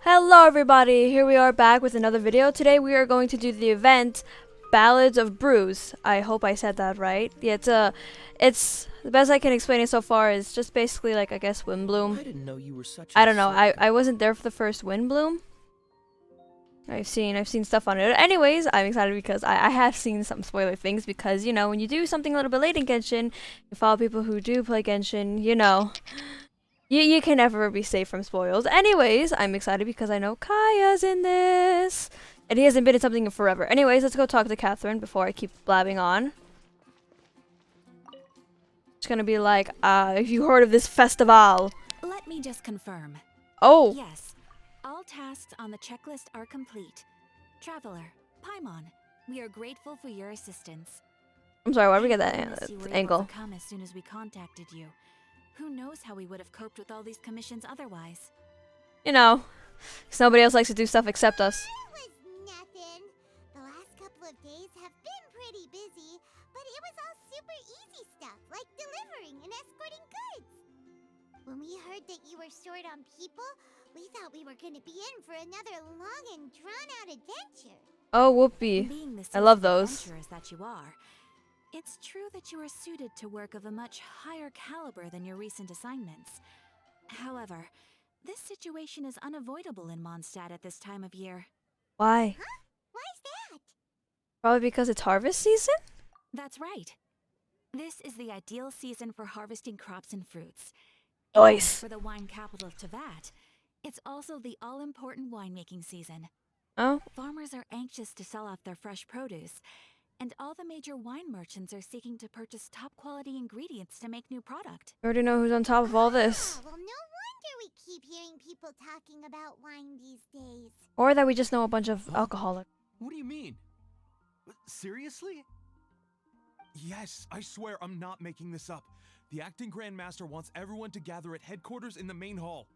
Hello everybody, here we are back with another video. Today we are going to do the event Ballads of Brews. I hope I said that right. Yeah, it's the best I can explain it so far is just basically like I guess Windbloom. I didn't know you were such I a don't know. sucker. I wasn't there for the first Windbloom. I've seen stuff on it. Anyways, I'm excited because I have seen some spoiler things because you know when you do something a little bit late in Genshin, you follow people who do play Genshin, you know. You can never be safe from spoils. Anyways, I'm excited because I know Kaya's in this. And he hasn't been in something in forever. Anyways, let's go talk to Catherine before I keep blabbing on. It's gonna be like, if you heard of this festival. Let me just confirm. Oh. Yes, all tasks on the checklist are complete. Traveler, Paimon, we are grateful for your assistance. I'm sorry, why did we get Thank that goodness you were able angle? to come as soon as we contacted you. Who knows how we would have coped with all these commissions otherwise? You know, 'cause nobody else likes to do stuff except us. It was nothing. The last couple of days have been pretty busy, but it was all super easy stuff, like delivering and escorting goods. When we heard that you were short on people, we thought we were going to be in for another long and drawn-out adventure. Oh, whoopee. Being the I love seasoned those. adventurers that you are, it's true that you are suited to work of a much higher caliber than your recent assignments. However, this situation is unavoidable in Mondsadt at this time of year. Why? Huh? Why's that? Probably because it's harvest season? That's right. This is the ideal season for harvesting crops and fruits. Nice. And for the wine capital of Teyvat, it's also the all-important winemaking season. Oh, Farmers are anxious to sell off their fresh produce, and all the major wine merchants are seeking to purchase top-quality ingredients to make new product. I already know who's on top of all this. Ah, well, no wonder we keep hearing people talking about wine these days. Or that we just know a bunch of alcoholics. What do you mean? Seriously? Yes, I swear I'm not making this up. The acting Grand Master wants everyone to gather at headquarters in the main hall.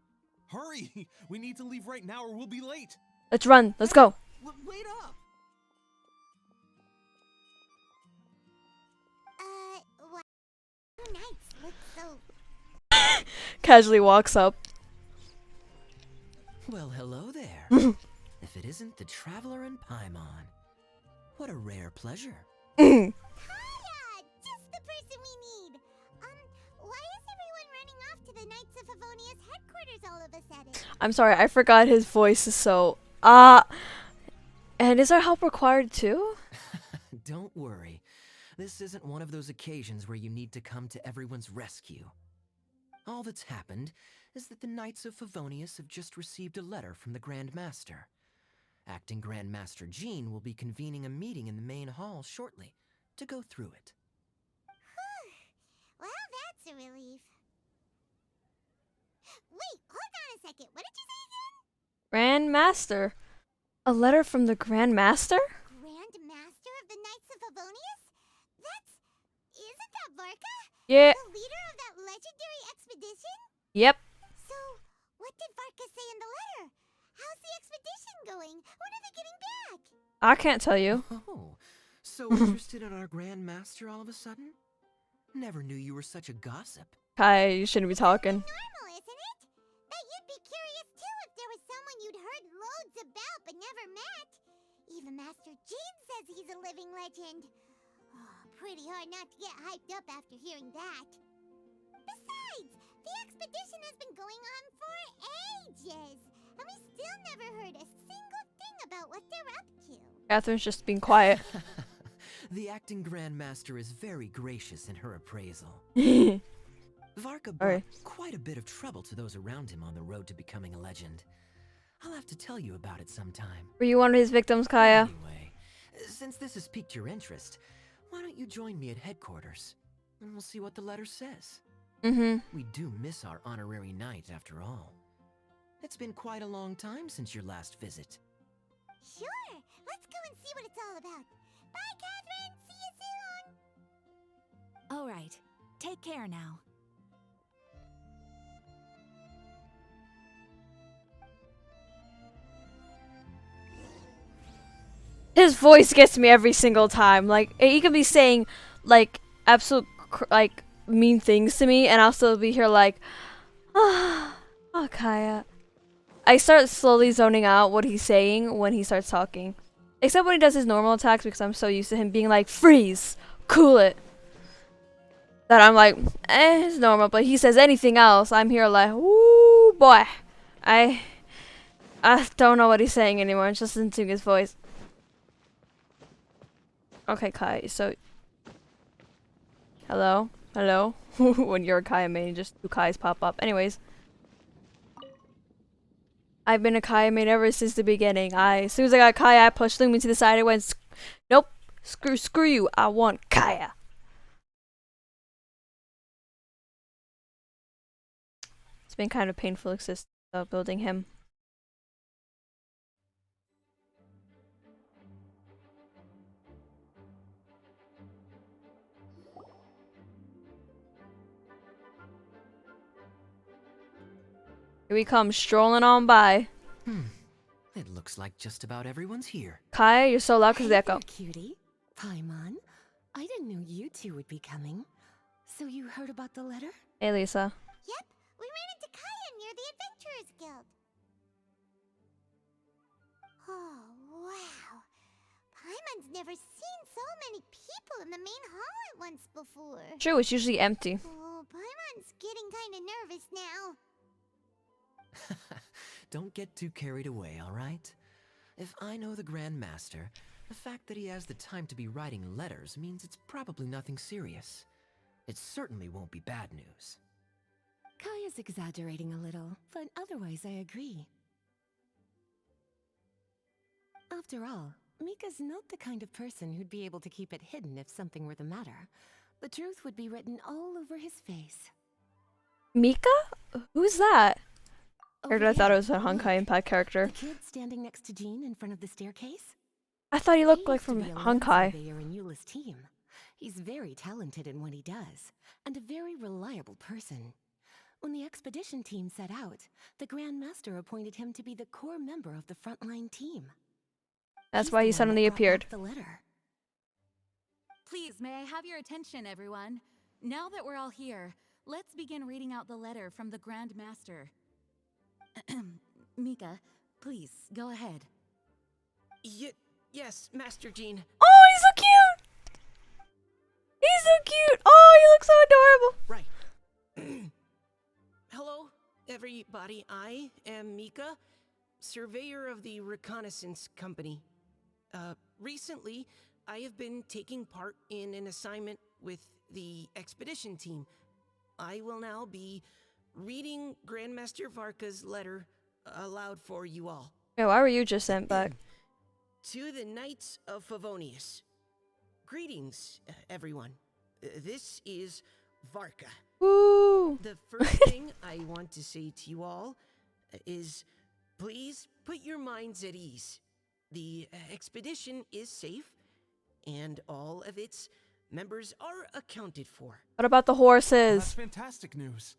Hurry! We need to leave right now or we'll be late. Let's run. Let's go. Wait up! Why do nights look so... Casually walks up. Well, hello there. If it isn't the Traveler and Paimon. What a rare pleasure. Hiya! Just the person we need. Why is everyone running off to the Knights of Favonia's headquarters all of a sudden? I'm sorry, I forgot his voice is so... And is our help required too? Don't worry. This isn't one of those occasions where you need to come to everyone's rescue. All that's happened is that the Knights of Favonius have just received a letter from the Grand Master. Acting Grand Master Jean will be convening a meeting in the main hall shortly to go through it. Well, that's a relief. Wait, hold on a second. What did you say again? Grand Master. A letter from the Grand Master? Grand Master of the Knights of Favonius? Isn't that Varka? Yeah. The leader of that legendary expedition? Yep. So, what did Varka say in the letter? How's the expedition going? When are they getting back? I can't tell you. Oh, so interested in our Grand Master all of a sudden? Never knew you were such a gossip. Kai, you shouldn't be talking. Normal, isn't it? That you'd be curious too if there was someone you'd heard loads about but never met. Even Master Jean says he's a living legend. Oh, pretty hard not to get hyped up after hearing that. Besides, the expedition has been going on for ages, and we still never heard a single thing about what they're up to. Catherine's just being quiet. The acting Grand Master is very gracious in her appraisal. Alright. Varka brought quite a bit of trouble to those around him on the road to becoming a legend. I'll have to tell you about it sometime. Were you one of his victims, Kaya? Anyway, since this has piqued your interest, why don't you join me at headquarters? And we'll see what the letter says. Mm-hmm. We do miss our honorary knight after all. It's been quite a long time since your last visit. Sure, let's go and see what it's all about. Bye, Catherine. See you soon. All right, take care now. His voice gets me every single time. Like, he could be saying, like, absolute, like, mean things to me, and I'll still be here like, oh, Kaya. I start slowly zoning out what he's saying when he starts talking. Except when he does his normal attacks because I'm so used to him being like, freeze, cool it. That I'm like, it's normal, but he says anything else, I'm here like, ooh boy. I don't know what he's saying anymore, just listen to his voice. Okay, Kai, so... Hello? Hello? When you're a Kai main, just 2 Kais pop up. Anyways. I've been a Kai main ever since the beginning. As soon as I got Kaya, I pushed Lumi to the side. I went, nope, screw you. I want Kaya. It's been kind of painful existence building him. Here we come, strolling on by. It looks like just about everyone's here. Kaya, you're so loud because of the echo. Cutie. Paimon. I didn't know you two would be coming. So you heard about the letter? Hey, Lisa. Yep, we ran into Kaya near the Adventurers Guild. Oh, wow. Paimon's never seen so many people in the main hall at once before. True, it's usually empty. Oh, Paimon's getting kinda nervous now. Don't get too carried away, alright? If I know the Grand Master, the fact that he has the time to be writing letters means it's probably nothing serious. It certainly won't be bad news. Kaya's exaggerating a little, but otherwise I agree. After all, Mika's not the kind of person who'd be able to keep it hidden if something were the matter. The truth would be written all over his face. Mika? Who's that? Over I thought it there, was a Honkai look. Impact character. The kid standing next to Jean in front of the staircase? I thought he looked He like used to from be a land Honkai. surveyor in Eula's team. He's very talented in what he does, and a very reliable person. When the expedition team set out, the Grand Master appointed him to be the core member of the frontline team. That's He's why the he one that suddenly brought back appeared. the letter. Please, may I have your attention, everyone? Now that we're all here, let's begin reading out the letter from the Grand Master. Mika, please, go ahead. Yes, Master Jean. Oh, he's so cute! He's so cute! Oh, he looks so adorable! Right. Hello, everybody. I am Mika, surveyor of the Reconnaissance Company. Recently, I have been taking part in an assignment with the expedition team. I will now be reading Grandmaster Varka's letter aloud for you all. Yeah, why were you just sent back? To the Knights of Favonius. Greetings, everyone. This is Varka. Woo! The first thing I want to say to you all is please put your minds at ease. The expedition is safe, and all of its members are accounted for. What about the That's horses? fantastic news.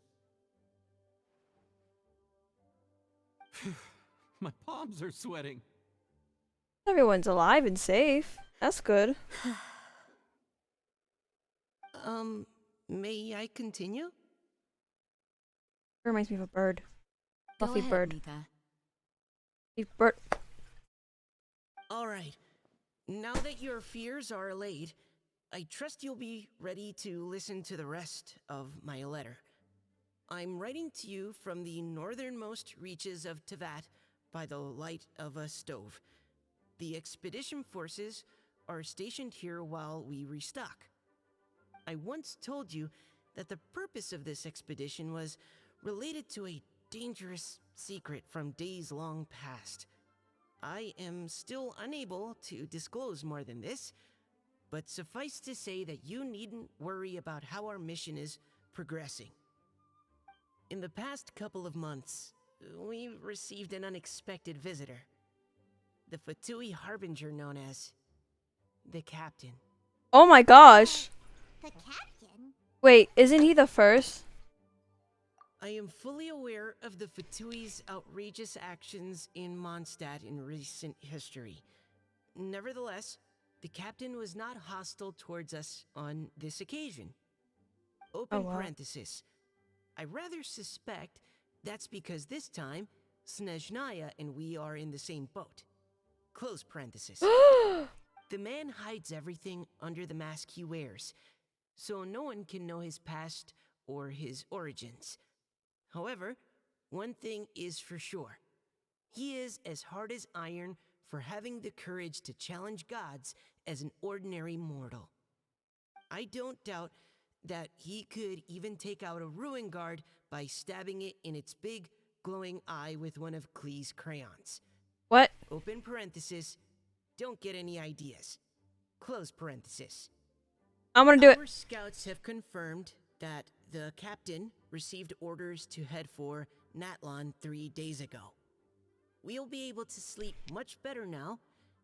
My palms are sweating. Everyone's alive and safe. That's good. May I continue? It reminds me of a bird. Go Fluffy ahead, bird. Mika. Fluffy bird. All right. Now that your fears are allayed, I trust you'll be ready to listen to the rest of my letter. I'm writing to you from the northernmost reaches of Tevat by the light of a stove. The expedition forces are stationed here while we restock. I once told you that the purpose of this expedition was related to a dangerous secret from days long past. I am still unable to disclose more than this, but suffice to say that you needn't worry about how our mission is progressing. In the past couple of months, we received an unexpected visitor. The Fatui Harbinger known as the Captain. Oh my gosh! The captain? Wait, isn't he the first? I am fully aware of the Fatui's outrageous actions in Mondsadt in recent history. Nevertheless, the captain was not hostile towards us on this occasion. Open Oh, wow. parenthesis. I rather suspect that's because this time, Snezhnaya and we are in the same boat. Close parenthesis. The man hides everything under the mask he wears, so no one can know his past or his origins. However, one thing is for sure. He is as hard as iron for having the courage to challenge gods as an ordinary mortal. I don't doubt that he could even take out a ruin guard by stabbing it in its big, glowing eye with one of Klee's crayons. What? Open parenthesis, don't get any ideas. Close parenthesis. I'm gonna do it. Our scouts have confirmed that the captain received orders to head for Natlon 3 days ago. We'll be able to sleep much better now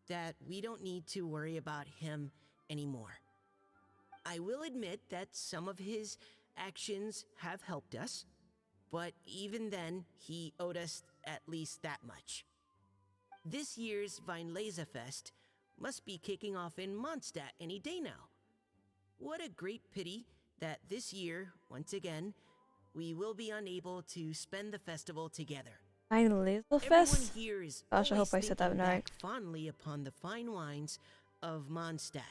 that we don't need to worry about him anymore. I will admit that some of his actions have helped us, but even then, he owed us at least that much. This year's Weinlese Fest must be kicking off in Mondsatt any day now. What a great pity that this year, once again, we will be unable to spend the festival together. Weinlese Everyone Fest? here is Gosh, I always hope I said that thinking right. back fondly upon the fine wines of Mondstadt,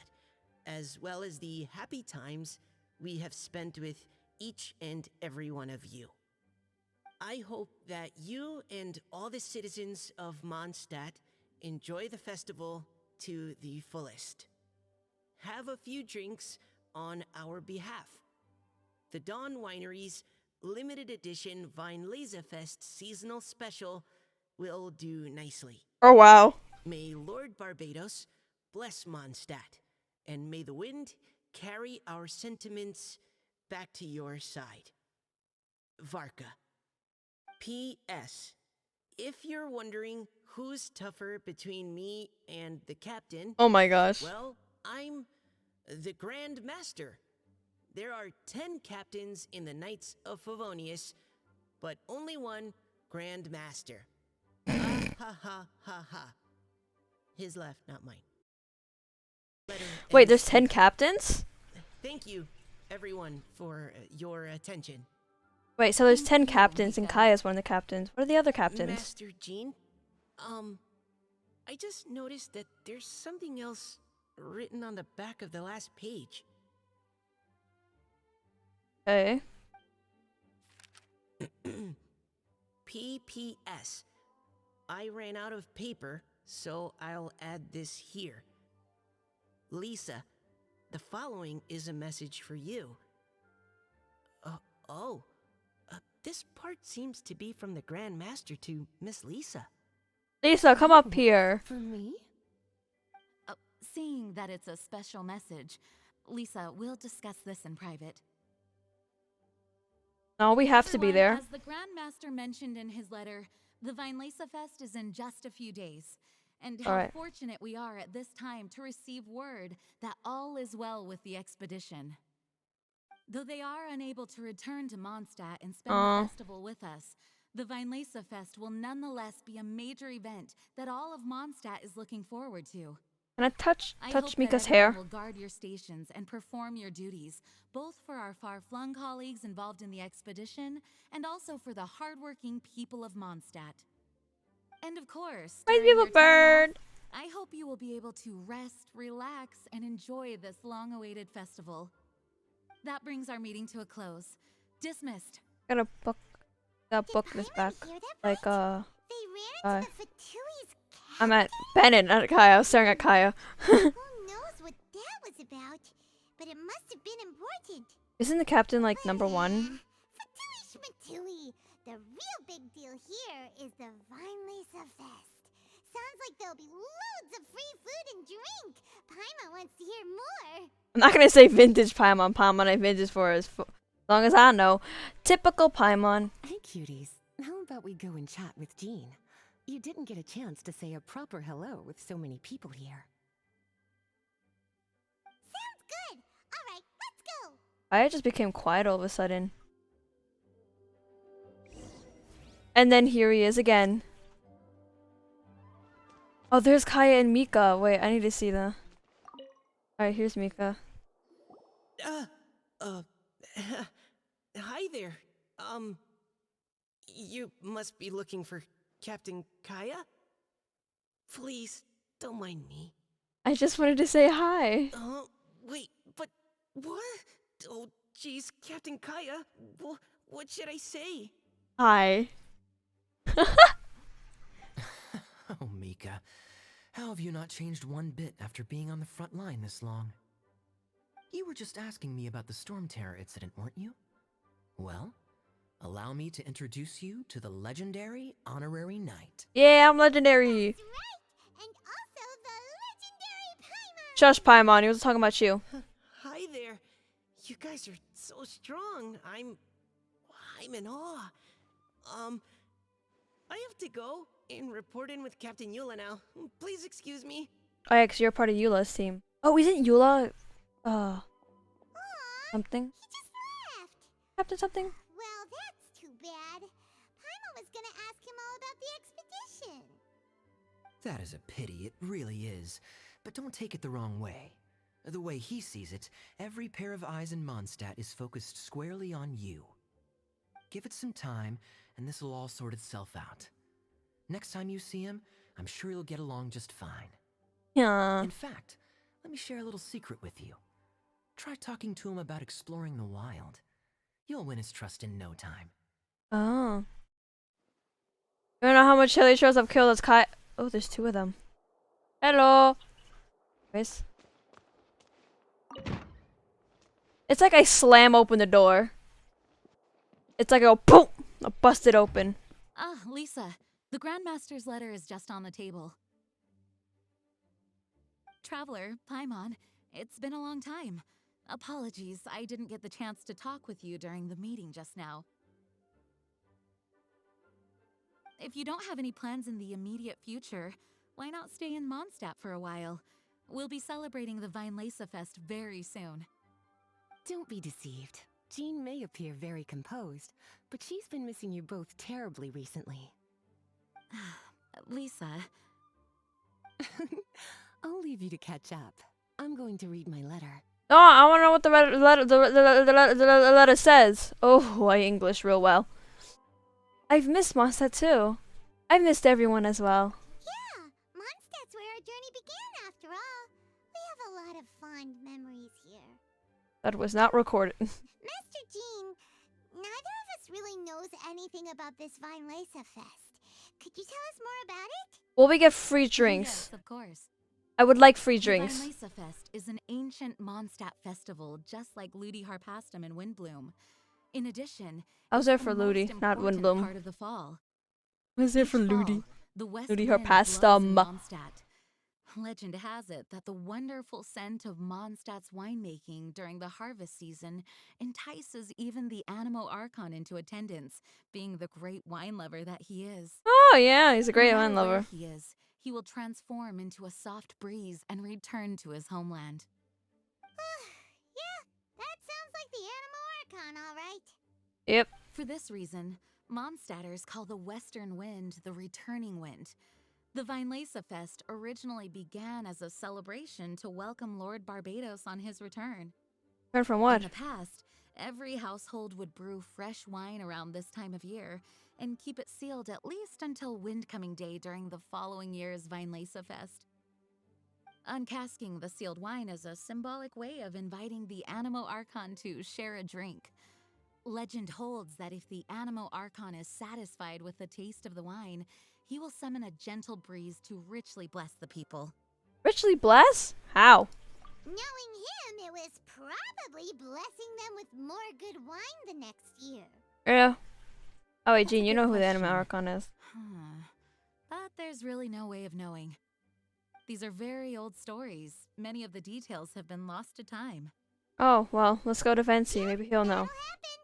as well as the happy times we have spent with each and every one of you. I hope that you and all the citizens of Mondstadt enjoy the festival to the fullest. Have a few drinks on our behalf. The Dawn Winery's limited edition Weinlese Fest seasonal special will do nicely. Oh, wow. May Lord Barbados bless Mondstadt, and may the wind carry our sentiments back to your side. Varka. P.S. If you're wondering who's tougher between me and the captain, Oh my gosh. well, I'm the Grand Master. There are 10 captains in the Knights of Favonius, but only one Grand Master. Ah, ha ha ha ha. His left, not mine. Letter Wait, ends there's 10 here. captains? Thank you, everyone, for your attention. Wait, so there's Thank 10 you, captains and Mika. Kaya's one of the captains. What are the other captains? Master Jean, I just noticed that there's something else written on the back of the last page. Okay. P.P.S. I ran out of paper, so I'll add this here. Lisa, the following is a message for you. This part seems to be from the Grand Master to Miss Lisa. Lisa, come up here. For me? Seeing that it's a special message, Lisa, we'll discuss this in private. No, we have to be there. As the Grand Master mentioned in his letter, the Weinlese Fest is in just a few days. And how Alright. fortunate we are at this time to receive word that all is well with the expedition. Though they are unable to return to Mondstadt and spend the festival with us, the Weinlese Fest will nonetheless be a major event that all of Mondstadt is looking forward to. Can I touch I hope Mika's that everyone hair? will guard your stations and perform your duties, both for our far-flung colleagues involved in the expedition and also for the hardworking people of Mondstadt. And of course, My during beautiful your time off, bird. I hope you will be able to rest, relax, and enjoy this long-awaited festival. That brings our meeting to a close. Dismissed. Gotta book this back. Hear that Like, right? They ran into the Fatui's I'm at Bennett, not at Kaya. I was staring at Kaya. Who knows what that was about? But it must have been important. Isn't the captain like number one? Fatui Schmatui. The real big deal here is the Weinlese Fest. Sounds like there'll be loads of free food and drink. Paimon wants to hear more. I'm not gonna say vintage Paimon. Paimon ain't vintage for as long as I know. Typical Paimon. Hey, cuties. How about we go and chat with Jean? You didn't get a chance to say a proper hello with so many people here. Sounds good. All right, let's go. I just became quiet all of a sudden. And then here he is again. Oh, there's Kaya and Mika. Wait, I need to see the. Alright, here's Mika. Hi there. You must be looking for Captain Kaya? Please, don't mind me. I just wanted to say hi. Wait, but what? Oh, jeez, Captain Kaya, what should I say? Hi. Oh, Mika. How have you not changed one bit after being on the front line this long? You were just asking me about the Storm Terror incident, weren't you? Well, allow me to introduce you to the legendary Honorary Knight. Yeah, I'm legendary. That's right! And also the legendary Paimon! Shush, Paimon. He was talking about you. Hi there. You guys are so strong. I'm in awe. I have to go and report in with Captain Eula now. Please excuse me. Oh, yeah, 'cause you're part of Eula's team. Oh, isn't Eula, Aw, something? he just left! Captain something? Well, that's too bad. Paimon was gonna ask him all about the expedition. That is a pity, it really is. But don't take it the wrong way. The way he sees it, every pair of eyes in Mondsadt is focused squarely on you. Give it some time, and this will all sort itself out. Next time you see him, I'm sure you'll get along just fine. Yeah. In fact, let me share a little secret with you. Try talking to him about exploring the wild. You'll win his trust in no time. Oh. You don't know how much Hilly I've killed as Kai. Oh, there's two of them. Hello. Chris. It's like I slam open the door. It's like a boom. I bust it open. Ah, Lisa, the Grandmaster's letter is just on the table. Traveler, Paimon, it's been a long time. Apologies, I didn't get the chance to talk with you during the meeting just now. If you don't have any plans in the immediate future, why not stay in Mondstadt for a while? We'll be celebrating the Weinlese Fest very soon. Don't be deceived. Jean may appear very composed, but she's been missing you both terribly recently. Lisa. I'll leave you to catch up. I'm going to read my letter. Oh, I want to know what the letter says. Oh, I English real well. I've missed Mondstadt too. I've missed everyone as well. Yeah, Mondstadt's where our journey began after all. We have a lot of fond memories here. That was not recorded. Master Jean, neither of us really knows anything about this Weinlese Fest. Could you tell us more about it? Will we get free drinks? Yes, of course. I would like free The drinks. Weinlese Fest is an ancient Mondstadt festival just like Ludi Harpastum and Windbloom. In addition, I was it's there the for most Ludi, not important Windbloom. part of the fall. I was there Each for Ludi. fall, the west Ludi wind Harpastum. blows in Mondstadt. Legend has it that the wonderful scent of Mondstadt's winemaking during the harvest season entices even the Animo Archon into attendance, being the great wine lover that he is. Oh yeah, he's a great No wine matter where lover. he is, he will transform into a soft breeze and return to his homeland. Yeah, that sounds like the Animo Archon, all right. Yep. For this reason, Mondstadters call the western wind the returning wind. The Weinlese Fest originally began as a celebration to welcome Lord Barbados on his return. Heard from In what? the past, every household would brew fresh wine around this time of year and keep it sealed at least until Windcoming Day during the following year's Weinlese Fest. Uncasking the sealed wine is a symbolic way of inviting the Animo Archon to share a drink. Legend holds that if the Animo Archon is satisfied with the taste of the wine, he will summon a gentle breeze to richly bless the people. Richly bless? How? Knowing him, it was probably blessing them with more good wine the next year. Yeah. Oh wait, That's Jean, a you good know who the question. Anime Archon is. But there's really no way of knowing. These are very old stories. Many of the details have been lost to time. Oh, well, let's go to Fancy. Maybe he'll know. That'll happen.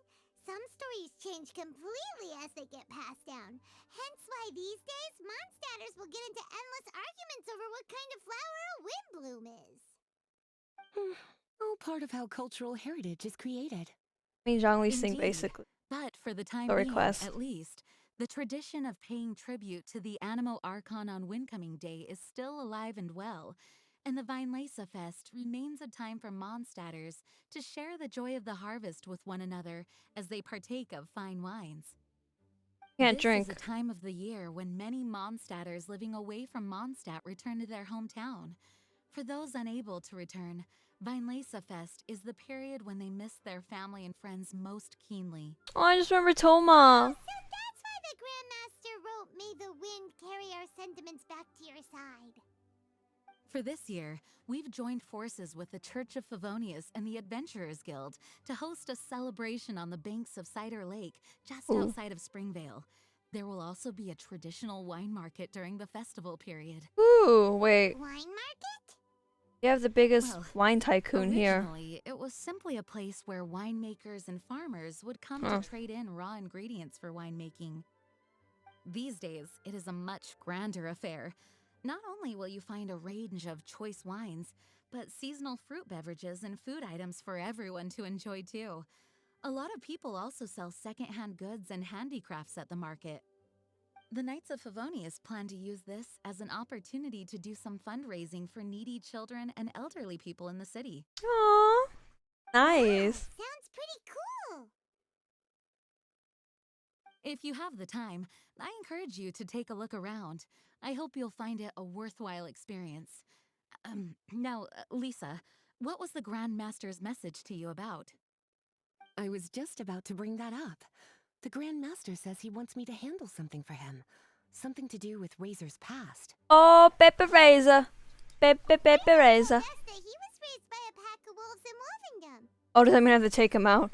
Some stories change completely as they get passed down. Hence why these days, Mondstadters will get into endless arguments over what kind of flower a windbloom is. All part of how cultural heritage is created. I mean, Zhongli's thing, Indeed. basically. But for the time Story being, quest. at least, the tradition of paying tribute to the Animo Archon on Windcoming Day is still alive and well, and the Weinlese Fest remains a time for Mondstadters to share the joy of the harvest with one another as they partake of fine wines. Can't This drink. is a time of the year when many Mondstadters living away from Mondstadt return to their hometown. For those unable to return, Weinlese Fest is the period when they miss their family and friends most keenly. Oh, I just remember Toma. So that's why the Grandmaster wrote, "May the wind carry our sentiments back to your side." For this year, we've joined forces with the Church of Favonius and the Adventurers Guild to host a celebration on the banks of Cider Lake, just Ooh. outside of Springvale. There will also be a traditional wine market during the festival period. Ooh, wait. Wine market? You have the biggest Well, wine tycoon here. Originally, it was simply a place where winemakers and farmers would come Huh. to trade in raw ingredients for winemaking. These days, it is a much grander affair. Not only will you find a range of choice wines, but seasonal fruit beverages and food items for everyone to enjoy too. A lot of people also sell secondhand goods and handicrafts at the market. The Knights of Favonius plan to use this as an opportunity to do some fundraising for needy children and elderly people in the city. Aww. Nice. Sounds pretty cool. If you have the time, I encourage you to take a look around. I hope you'll find it a worthwhile experience. Now, Lisa, what was the Grand Master's message to you about? I was just about to bring that up. The Grand Master says he wants me to handle something for him. Something to do with Razor's past. Oh, Pepper Razor. Pepper Razor. Yes, that he was raised by a pack of wolves in Wolvendom. Oh, does that mean I have to take him out?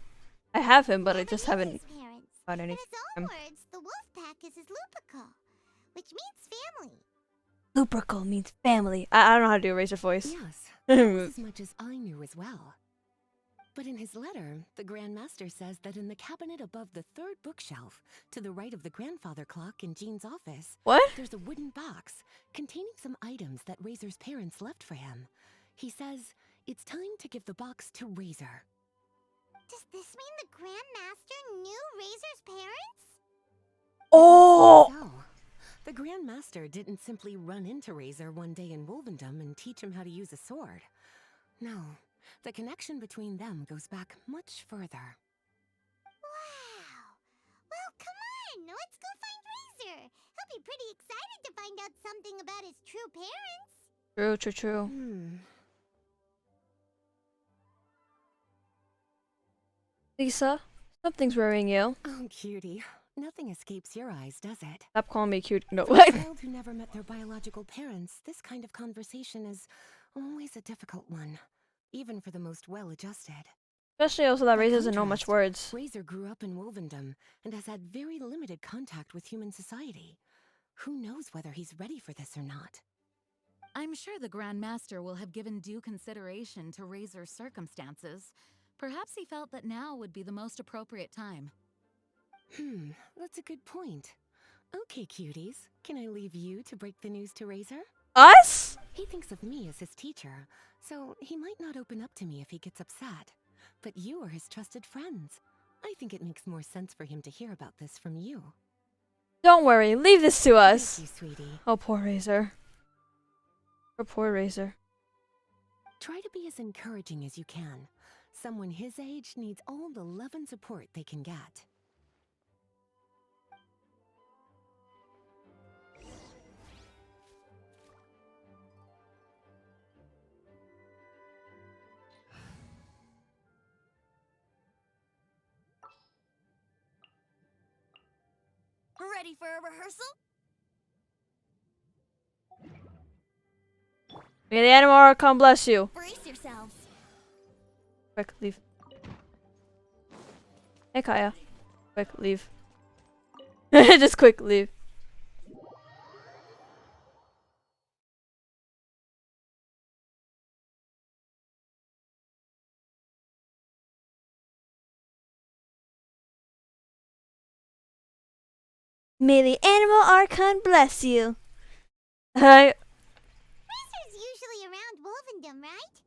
I have him, but I just Never knew haven't his parents. got In any. his own words, the wolf pack is his lupercal, which means family. Lupercal means family. I don't know how to do a Razor voice. Yes, that was as much as I knew as well. But in his letter, the Grand Master says that in the cabinet above the third bookshelf, to the right of the grandfather clock in Jean's office, What? there's a wooden box containing some items that Razor's parents left for him. He says it's time to give the box to Razor. Does this mean the Grand Master knew Razor's parents? Oh! So, the Grand Master didn't simply run into Razor one day in Wolvendom and teach him how to use a sword. No, the connection between them goes back much further. Wow. Well, come on. Let's go find Razor. He'll be pretty excited to find out something about his true parents. True. Lisa, something's worrying you. Oh, cutie. Nothing escapes your eyes, does it? Stop calling me cute. No, For a what? child who never met their biological parents, this kind of conversation is always a difficult one, even for the most well-adjusted. Especially also that By Razor doesn't know much contrast, words. Razor grew up in Wolvendom and has had very limited contact with human society. Who knows whether he's ready for this or not? I'm sure the Grand Master will have given due consideration to Razor's circumstances. Perhaps he felt that now would be the most appropriate time. That's a good point. Okay, cuties, can I leave you to break the news to Razor? Us? He thinks of me as his teacher, so he might not open up to me if he gets upset. But you are his trusted friends. I think it makes more sense for him to hear about this from you. Don't worry, leave this to us. Thank you, sweetie. Oh, poor Razor. Poor Razor. Try to be as encouraging as you can. Someone his age needs all the love and support they can get. Ready for a rehearsal? May the animal archon bless you. Brace yourselves. Quick, leave. Hey, Kaya. Quick, leave. Just quick, leave. May the animal archon bless you. Hi. Razor's usually around Wolvendom, right?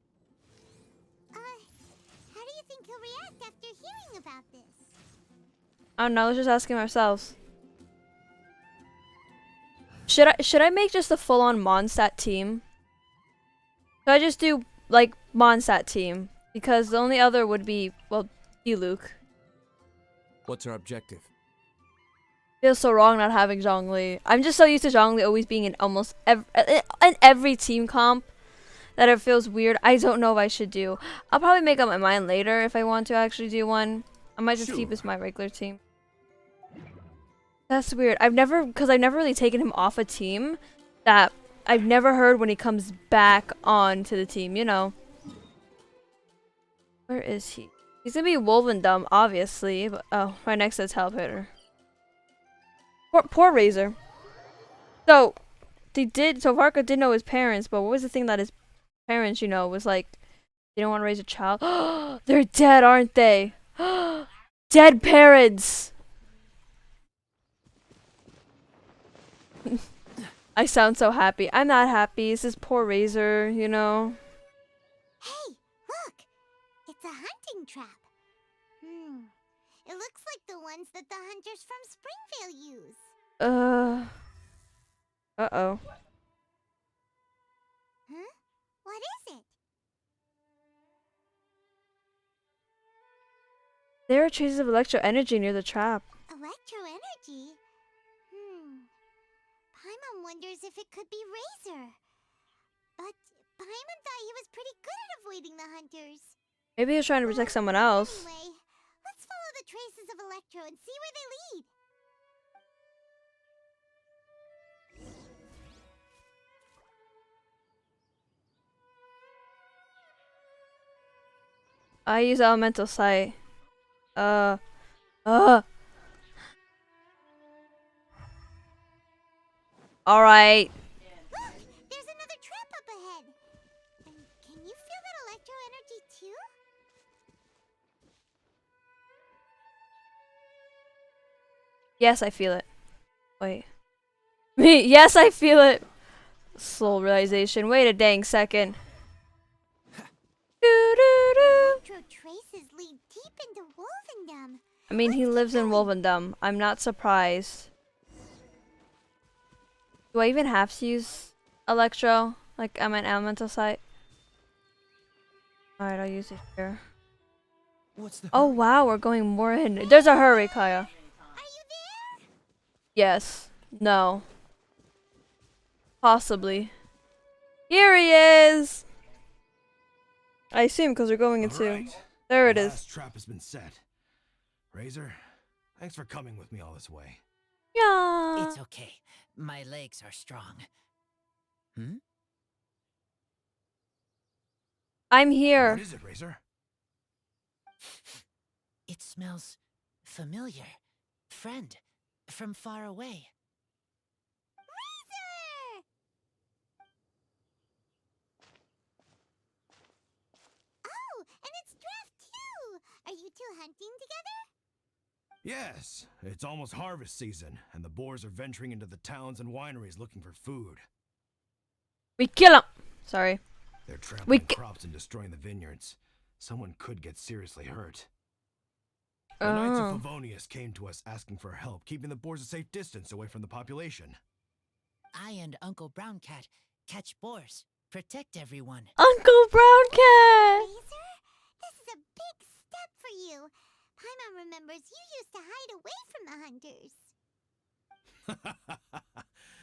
How do you think he'll react after hearing about this? I don't know, let's just ask him ourselves. Should I make just a full-on Mondsatt team? Should I just do like Mondsatt team? Because the only other would be, well, you, Luke. What's our objective? Feels so wrong not having Zhongli. I'm just so used to Zhongli always being in almost in every team comp that it feels weird. I don't know if I should do. I'll probably make up my mind later if I want to actually do one. I might just keep as my regular team. That's weird. I've never really taken him off a team that I've never heard when he comes back onto the team, you know. Where is he? He's gonna be Wolvendum, obviously, but oh, right next to the teleporter. Poor Razor. So Varka did know his parents, but what was the thing that his parents, you know, was like, they don't want to raise a child? They're dead, aren't they? Dead parents! I sound so happy. I'm not happy. This is poor Razor, you know. Hey, look! It's a hunting trap. It looks like the ones that the hunters from Springvale use. Uh-oh. Huh? What is it? There are traces of electro energy near the trap. Electro energy? Paimon wonders if it could be Razor. But Paimon thought he was pretty good at avoiding the hunters. Maybe he was trying to protect someone else. Anyway, let's follow the traces of Electro and see where they lead. I use elemental sight. Alright. Look! There's another trap up ahead. And can you feel that electro energy too? Yes, I feel it. Wait. Me? Yes, I feel it. Slow realization. Wait a dang second. Electro traces lead deep into Wolvendom. I mean, he lives in Wolvendom. I'm not surprised. Do I even have to use Electro? Like, I'm an elemental site? Alright, I'll use it here. What's the Oh wow, we're going more in. There's a hurry, Kaya. Are you there? Yes. No. Possibly. Here he is! I assume because we're going into... Alright. There it The is. last trap has been set. Razor, thanks for coming with me all this way. Yeah. It's okay. My legs are strong. I'm here. What is it, Razor? It smells familiar. Friend, from far away. Razor! Oh, and it's Draft too! Are you two hunting together? Yes, it's almost harvest season, and the boars are venturing into the towns and wineries looking for food. We kill him. Sorry. They're trampling We crops and destroying the vineyards. Someone could get seriously hurt. The Knights of Favonius came to us asking for help, keeping the boars a safe distance away from the population. I and Uncle Brown Cat catch boars, protect everyone. Uncle Brown Cat! Razor, this is a big step for you. Paimon remembers you used to hide away from the hunters.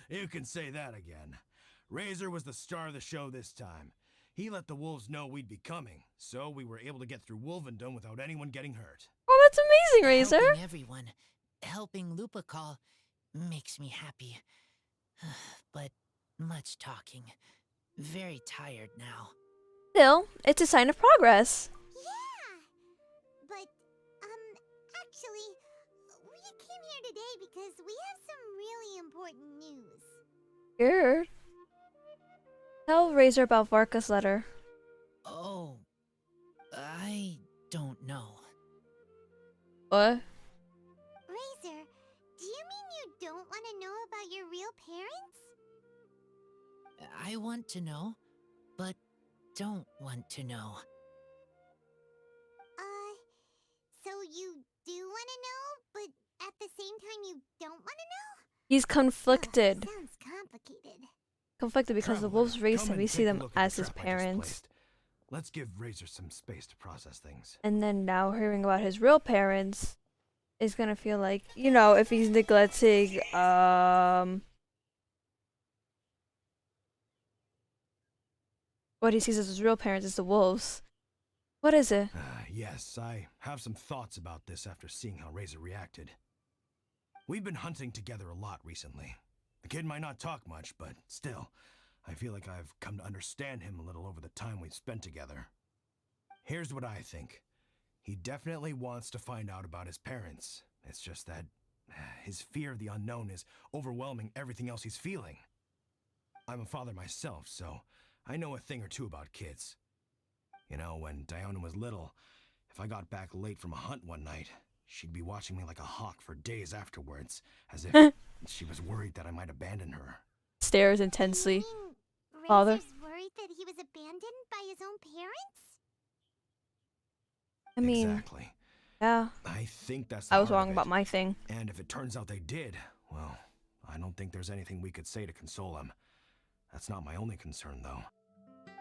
You can say that again. Razor was the star of the show this time. He let the wolves know we'd be coming, so we were able to get through Wolvendom without anyone getting hurt. Oh, that's amazing, Razor. Helping everyone, helping Lupercal makes me happy. But much talking. Very tired now. Still, it's a sign of progress. Yeah! But, actually, we came here today because we have some really important news. Good. Tell Razor about Varka's letter. Oh, I don't know. What? Razor, do you mean you don't want to know about your real parents? I want to know, but don't want to know. So you do want to know, but at the same time you don't want to know? He's conflicted. Sounds complicated. Conflicted because the Traveler, wolves race come him. and We see take a them look at as the his trap I just parents. placed. Let's give Razor some space to process things. And then now hearing about his real parents. is gonna feel like, you know, if he's neglecting what he sees as his real parents is the wolves. What is it? Yes, I have some thoughts about this after seeing how Razor reacted. We've been hunting together a lot recently. The kid might not talk much, but still, I feel like I've come to understand him a little over the time we've spent together. Here's what I think. He definitely wants to find out about his parents. It's just that his fear of the unknown is overwhelming everything else he's feeling. I'm a father myself, so I know a thing or two about kids. You know, when Diana was little, if I got back late from a hunt one night, she'd be watching me like a hawk for days afterwards, as if she was worried that I might abandon her. Stares intensely. You mean Father? Razor's worried that he was abandoned by his own parents? I mean, Exactly. yeah. I think that's the I was heart wrong of about it. my thing. And if it turns out they did, well, I don't think there's anything we could say to console him. That's not my only concern, though.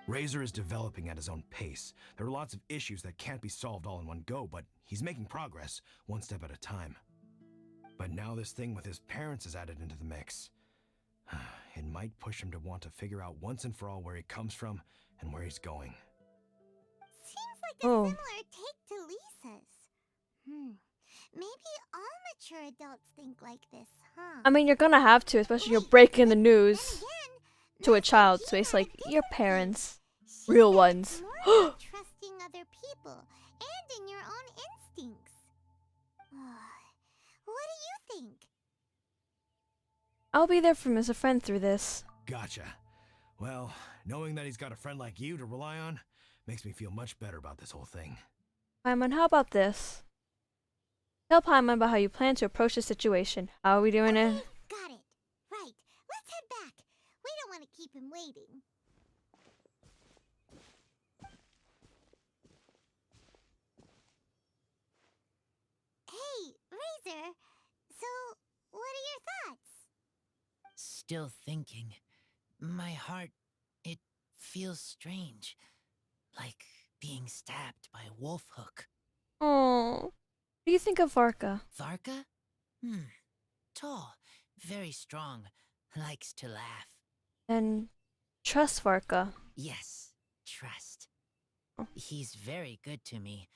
Razor is developing at his own pace. There are lots of issues that can't be solved all in one go, but he's making progress, one step at a time. But now this thing with his parents is added into the mix. It might push him to want to figure out once and for all where he comes from and where he's going. Seems like a Oh. similar take to Lisa's. Maybe all mature adults think like this, huh? I mean, you're gonna have to, especially you're breaking the Then news again, to a Master child, so Jean it's had a like, your different parents. take. She Real said ones. it's more about trusting other people and in your own instincts. What do you think? I'll be there for him as a friend through this. Gotcha. Well, knowing that he's got a friend like you to rely on makes me feel much better about this whole thing. Paimon, how about this? Tell Paimon about how you plan to approach the situation. How are we doing it? Okay, got it. Right. Let's head back. We don't want to keep him waiting. Hey, Razor. So, what are your thoughts? Still thinking. My heart, it feels strange. Like being stabbed by a wolf hook. Oh. What do you think of Varka? Varka? Tall, very strong, likes to laugh. And trust Varka. Yes, trust. Oh. He's very good to me.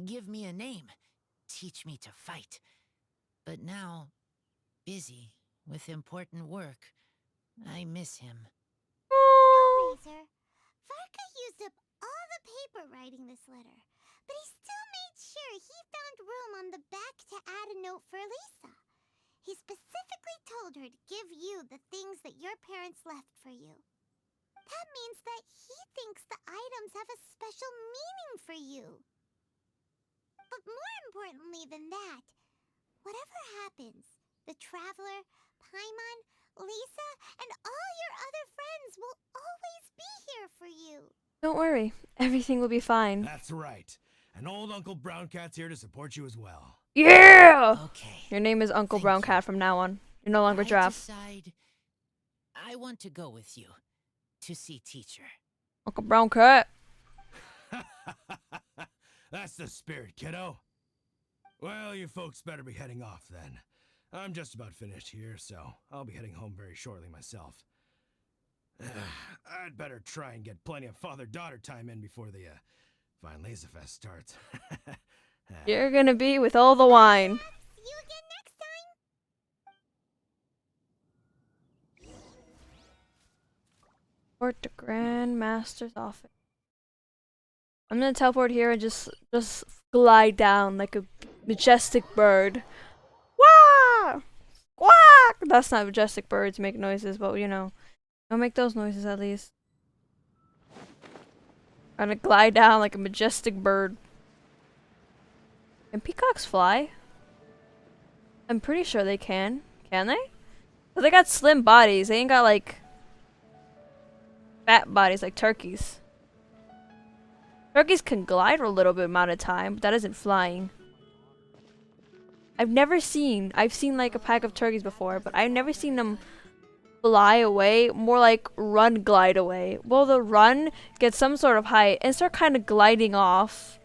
Give me a name. Teach me to fight. But now, busy with important work, I miss him. Oh. Razor, Varka used up all the paper writing this letter, but he still made sure he found room on the back to add a note for Lisa. He specifically told her to give you the things that your parents left for you. That means that he thinks the items have a special meaning for you. But more importantly than that, whatever happens, the Traveler, Paimon, Lisa, and all your other friends will always be here for you. Don't worry. Everything will be fine. That's right. And old Uncle Brown Cat's here to support you as well. Yeah! Okay. Your name is Uncle Thank Brown you. Cat from now on. You're no longer Giraffe. I want to go with you to see teacher. Uncle Brown Cat. That's the spirit, kiddo. Well, you folks better be heading off then. I'm just about finished here, so I'll be heading home very shortly myself. I'd better try and get plenty of father-daughter time in before the Fine Laser Fest starts. You're gonna be with all the wine. See you again next time. Report to Grand Master's office. I'm gonna teleport here and just glide down like a majestic bird. Wah! Quack! That's not majestic birds make noises, but you know, don't make those noises at least. I'm gonna glide down like a majestic bird. Can peacocks fly? I'm pretty sure they can. Can they? But they got slim bodies. They ain't got like fat bodies like turkeys. Turkeys can glide for a little bit amount of time, but that isn't flying. I've seen like a pack of turkeys before, but I've never seen them fly away, more like run glide away. Well, the run get some sort of height and start kind of gliding off.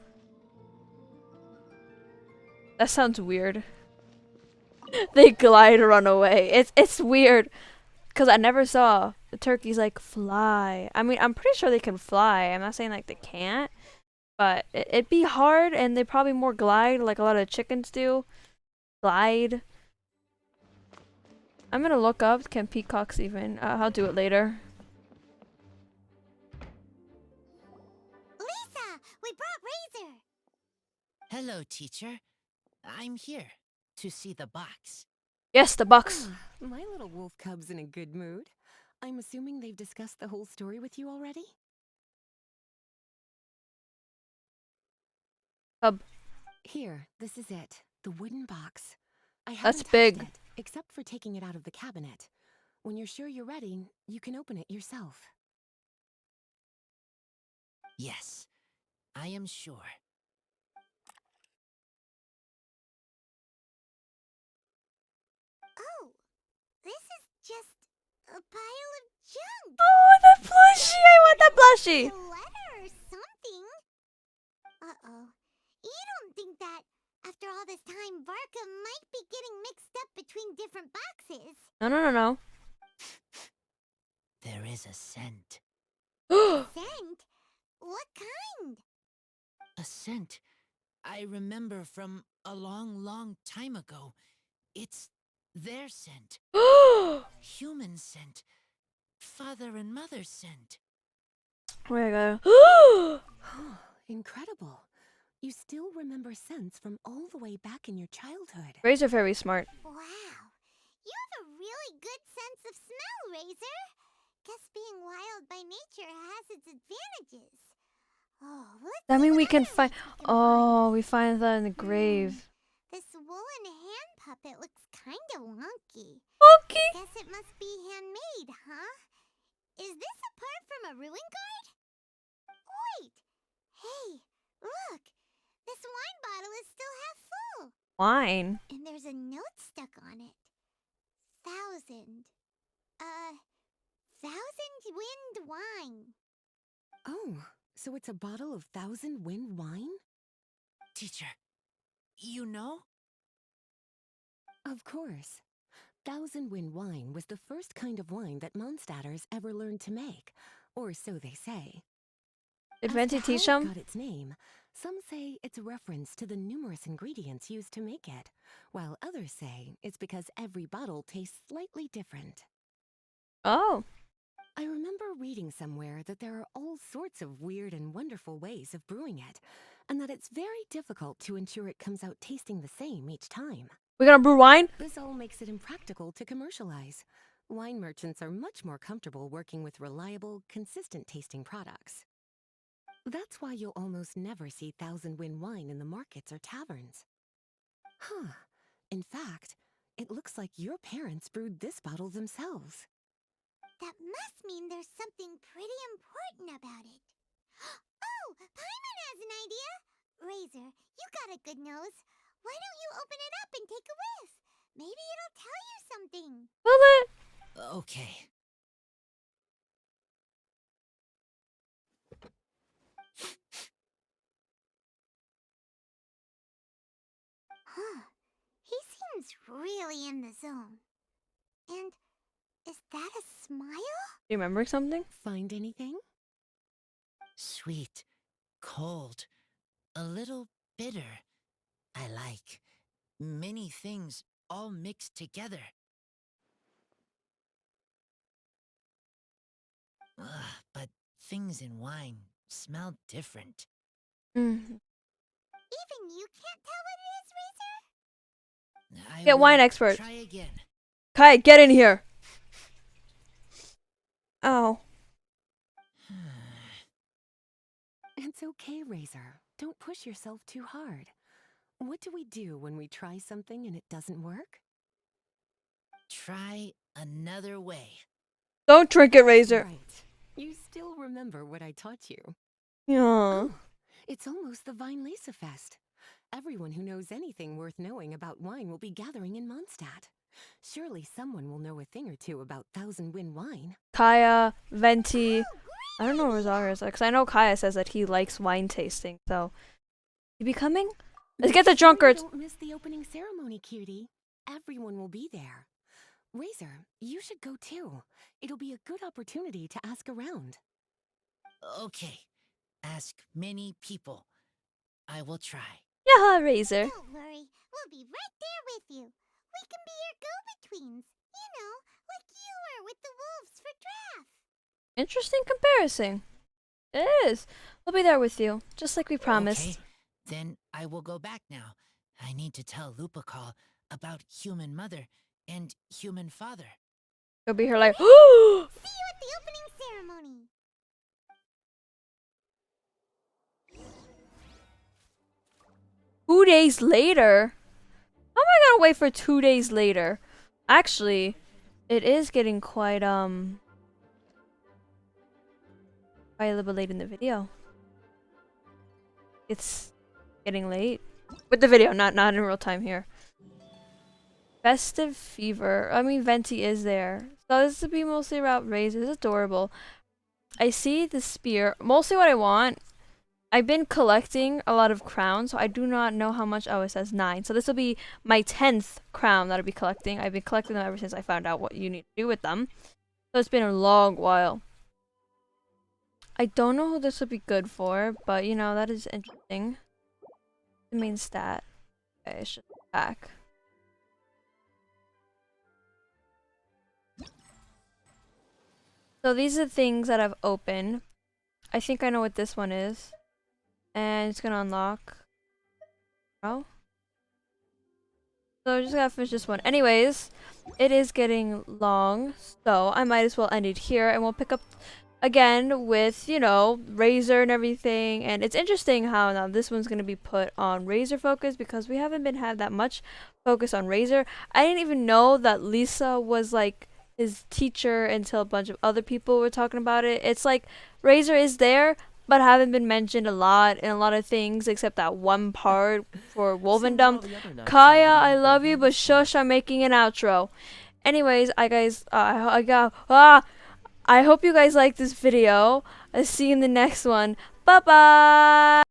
That sounds weird. They glide run away. It's weird because I never saw the turkeys like fly. I mean, I'm pretty sure they can fly. I'm not saying like they can't, but it'd be hard, and they probably more glide like a lot of chickens do. Glide. I'm gonna look up. Can peacocks even? I'll do it later. Lisa, we brought Razor. Hello, teacher. I'm here to see the box. Yes, the box. Ah, my little wolf cub's in a good mood. I'm assuming they've discussed the whole story with you already? Cub. Here, this is it. The wooden box. I That's haven't touched big. it, except for taking it out of the cabinet. When you're sure you're ready, you can open it yourself. Yes, I am sure. Oh, this is just a pile of junk. Oh, the plushie! I want the plushie. A letter or something. Uh-oh. You don't think that after all this time, Varka might be getting mixed up between different boxes? No, no, no, no. There is a scent. Scent? What kind? A scent I remember from a long, long time ago. It's their scent. Human scent. Father and mother's scent. Where I go? Incredible. You still remember scents from all the way back in your childhood. Razor very smart. Wow. You have a really good sense of smell, Razor. Guess being wild by nature has its advantages. Oh, let's I see mean, what we can other find. things we can Oh, we find that in the find. grave. This woolen hand puppet looks kind of wonky. Okay. Guess it must be handmade, huh? Is this a part from a ruin guard? Wait! Hey, look! This wine bottle is still half full. Wine. And there's a note stuck on it. 1,000. 1,000 wind wine. Oh, so it's a bottle of 1,000 wind wine? Teacher, you know? Of course. 1,000 wind wine was the first kind of wine that Mondstadters ever learned to make, or so they say. Did As to Venti how teach it them? got its name, some say it's a reference to the numerous ingredients used to make it, while others say it's because every bottle tastes slightly different. Oh. I remember reading somewhere that there are all sorts of weird and wonderful ways of brewing it, and that it's very difficult to ensure it comes out tasting the same each time. We're gonna brew wine? This all makes it impractical to commercialize. Wine merchants are much more comfortable working with reliable, consistent tasting products. That's why you'll almost never see 1,000 wind wine in the markets or taverns. Huh. In fact, it looks like your parents brewed this bottle themselves. That must mean there's something pretty important about it. Oh, Paimon has an idea! Razor, you got a good nose. Why don't you open it up and take a whiff? Maybe it'll tell you something. Will it? Okay. Huh. He seems really in the zone. And is that a smile? Do you remember something? Find anything? Sweet, cold, a little bitter. I like many things all mixed together. But things in wine smell different. Mm. Even you can't tell what it is, Razor? I Get will wine expert. Try again. Kai, get in here. Oh. It's okay, Razor. Don't push yourself too hard. What do we do when we try something and it doesn't work? Try another way. Don't drink it, Razor. Right. You still remember what I taught you. Yeah. Oh, it's almost the Weinlese Fest. Everyone who knows anything worth knowing about wine will be gathering in Mondsatt. Surely someone will know a thing or two about 1,000 wind wine. Kaya, Venti. I don't know where Zara is, because I know Kaya says that he likes wine tasting, so. You be coming? Let's get the Make sure you drunkards. Don't miss the opening ceremony, cutie. everyone will be there. Razor, you should go too. It'll be a good opportunity to ask around. Okay. Ask many people. I will try. Yeah, Razor. Don't worry, we'll be right there with you. We can be your go-betweens. You know, like you were with the wolves for draft. Interesting comparison. It is. We'll be there with you, just like we promised. Okay. Then I will go back now. I need to tell Lupical about human mother and human father. You'll be here like, See you at the opening ceremony. 2 days later? How am I gonna wait for 2 days later? Actually, it is getting quite a little bit late in the video. It's getting late. With the video, not in real time here. Festive fever. I mean, Venti is there. So this would be mostly about Razor. It's adorable. I see the spear. Mostly what I want. I've been collecting a lot of crowns, so I do not know how much. Oh, it says 9. So this will be my 10th crown that I'll be collecting. I've been collecting them ever since I found out what you need to do with them. So it's been a long while. I don't know who this would be good for, but you know, that is interesting. The main stat. Okay, it's just back. So these are the things that I've opened. I think I know what this one is. And it's gonna unlock. Oh. So I just gotta finish this one. Anyways, it is getting long, so I might as well end it here, and we'll pick up again with, you know, Razor and everything. And it's interesting how now this one's gonna be put on Razor focus because we haven't been had that much focus on Razor. I didn't even know that Lisa was like his teacher until a bunch of other people were talking about it. It's like Razor is there, but haven't been mentioned a lot in a lot of things except that one part for Wolvendom. Kaya, I love you, but shush, I'm making an outro. Anyways, I hope you guys like this video. I'll see you in the next one. Bye bye.